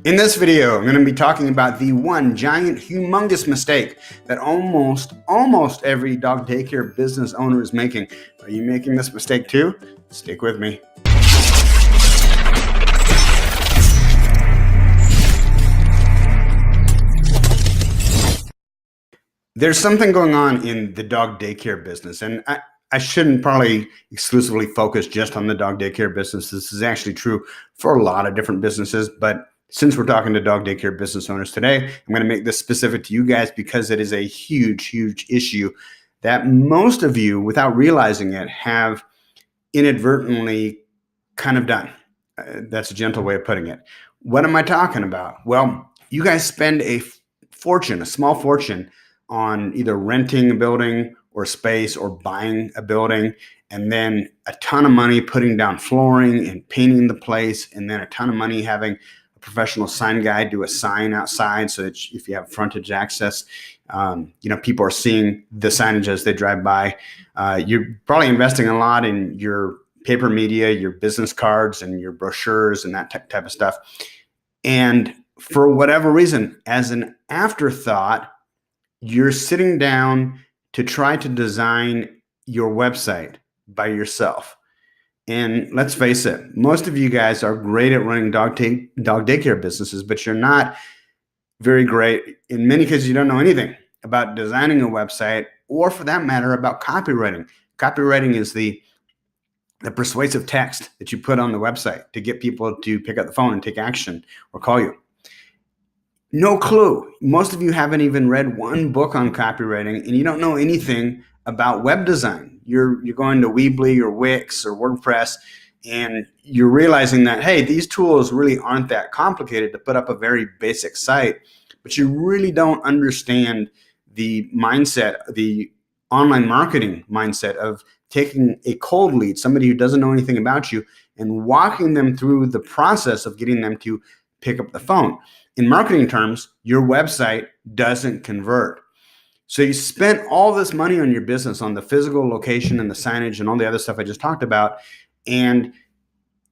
In this video, I'm going to be talking about the one giant, humongous mistake that almost every dog daycare business owner is making. Are you making this mistake too? Stick with me. There's something going on in the dog daycare business, and I shouldn't probably exclusively focus just on the dog daycare business. This is actually true for a lot of different businesses, but since we're talking to dog daycare business owners today, I'm going to make this specific to you guys because it is a huge issue that most of you, without realizing it, have inadvertently kind of done. That's a gentle way of putting it. What am I talking about? Well, you guys spend a small fortune, on either renting a building or space or buying a building, and then a ton of money putting down flooring and painting the place, and then a ton of money having a professional sign guy do a sign outside so that if you have frontage access, people are seeing the signage as they drive by. You're probably investing a lot in your paper media, your business cards and your brochures and that type of stuff. And for whatever reason, as an afterthought, you're sitting down to try to design your website by yourself. And let's face it, most of you guys are great at running dog daycare businesses, but you're not very great. In many cases, you don't know anything about designing a website, or for that matter, about copywriting. Copywriting is the persuasive text that you put on the website to get people to pick up the phone and take action or call you. No clue. Most of you haven't even read one book on copywriting, and you don't know anything about web design. You're going to Weebly or Wix or WordPress, and you're realizing that, hey, these tools really aren't that complicated to put up a very basic site, but you really don't understand the mindset, the online marketing mindset of taking a cold lead, somebody who doesn't know anything about you, and walking them through the process of getting them to pick up the phone. In marketing terms, your website doesn't convert. So you spent all this money on your business, on the physical location and the signage and all the other stuff I just talked about, and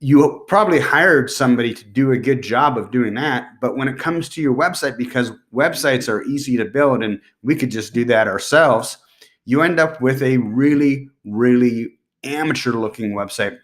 you probably hired somebody to do a good job of doing that. But when it comes to your website, because websites are easy to build and we could just do that ourselves, you end up with a really amateur looking website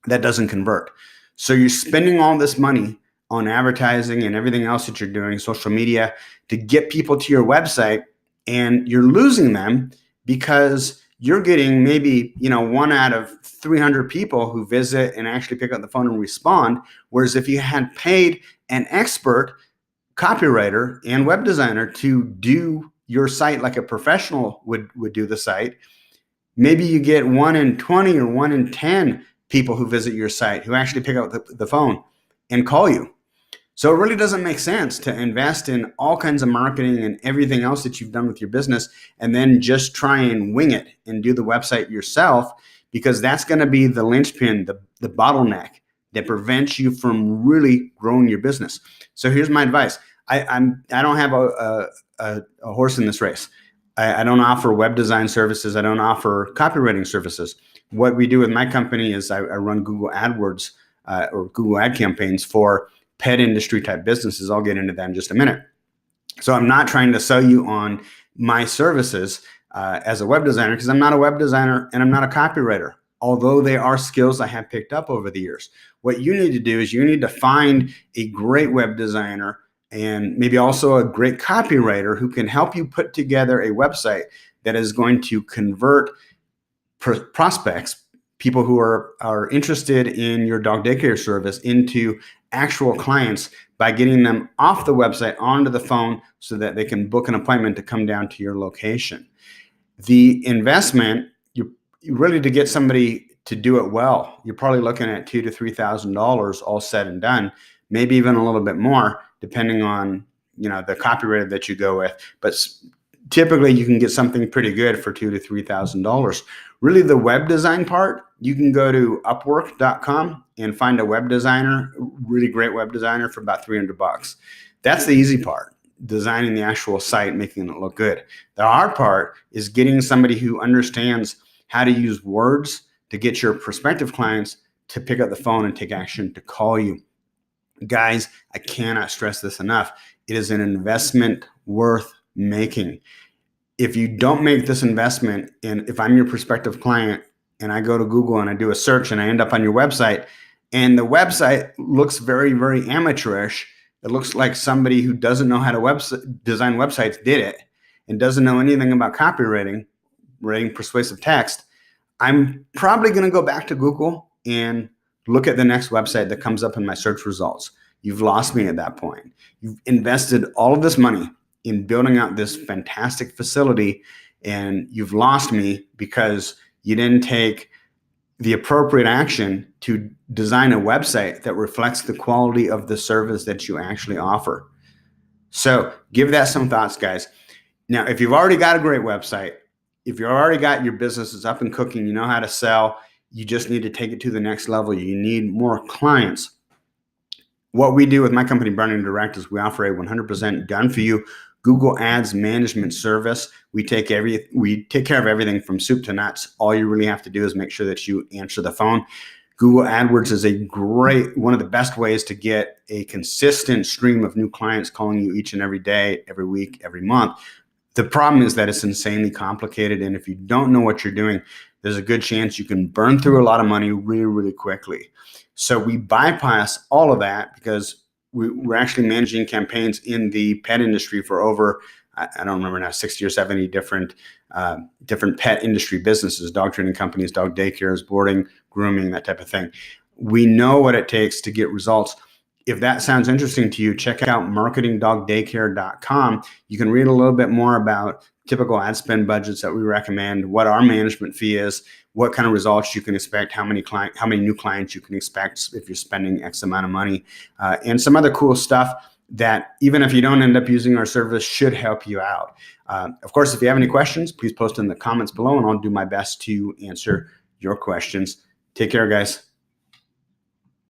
that doesn't convert. So you're spending all this money on advertising and everything else that you're doing, social media, to get people to your website, and you're losing them because you're getting maybe 1 out of 300 people who visit and actually pick up the phone and respond. Whereas if you had paid an expert copywriter and web designer to do your site like a professional would do the site, maybe you get 1 in 20 or 1 in 10 people who visit your site who actually pick up the phone and call you. So it really doesn't make sense to invest in all kinds of marketing and everything else that you've done with your business and then just try and wing it and do the website yourself, because that's going to be the linchpin, the bottleneck that prevents you from really growing your business. So here's my advice. I don't have a horse in this race. I don't offer web design services. I don't offer copywriting services. What we do with my company is I run Google AdWords or Google ad campaigns for pet industry type businesses. I'll get into that in just a minute. So I'm not trying to sell you on my services as a web designer, because I'm not a web designer and I'm not a copywriter, although they are skills I have picked up over the years. What you need to do is you need to find a great web designer and maybe also a great copywriter who can help you put together a website that is going to convert prospects, people who are interested in your dog daycare service, into actual clients by getting them off the website onto the phone so that they can book an appointment to come down to your location. The investment, you really, to get somebody to do it well, you're probably looking at $2,000 to $3,000 all said and done, maybe even a little bit more depending on the copywriter that you go with. But typically you can get something pretty good for $2,000 to $3,000. Really, the web design part, you can go to Upwork.com and find a web designer, really great web designer, for about $300. That's the easy part, designing the actual site, making it look good. The hard part is getting somebody who understands how to use words to get your prospective clients to pick up the phone and take action to call you. Guys, I cannot stress this enough. It is an investment worth making. If you don't make this investment, and if I'm your prospective client and I go to Google and I do a search and I end up on your website, and the website looks very, very amateurish, it looks like somebody who doesn't know how to design websites did it and doesn't know anything about copywriting, writing persuasive text, I'm probably going to go back to Google and look at the next website that comes up in my search results. You've lost me at that point. You've invested all of this money in building out this fantastic facility, and you've lost me because you didn't take the appropriate action to design a website that reflects the quality of the service that you actually offer. So give that some thoughts, guys. Now, if you've already got a great website, if you've already got your business is up and cooking, you know how to sell, you just need to take it to the next level. You need more clients. What we do with my company, Burning Direct, is we offer a 100% done for you Google Ads management service. We take care of everything from soup to nuts. All you really have to do is make sure that you answer the phone. Google AdWords is one of the best ways to get a consistent stream of new clients calling you each and every day, every week, every month. The problem is that it's insanely complicated, and if you don't know what you're doing, there's a good chance you can burn through a lot of money really, really quickly. So we bypass all of that because we're actually managing campaigns in the pet industry for over, I don't remember now, 60 or 70 different pet industry businesses, dog training companies, dog daycares, boarding, grooming, that type of thing. We know what it takes to get results. If that sounds interesting to you, check out marketingdogdaycare.com. You can read a little bit more about typical ad spend budgets that we recommend, what our management fee is, what kind of results you can expect, how many new clients you can expect if you're spending X amount of money, and some other cool stuff that even if you don't end up using our service should help you out. Of course, if you have any questions, please post in the comments below and I'll do my best to answer your questions. Take care, guys.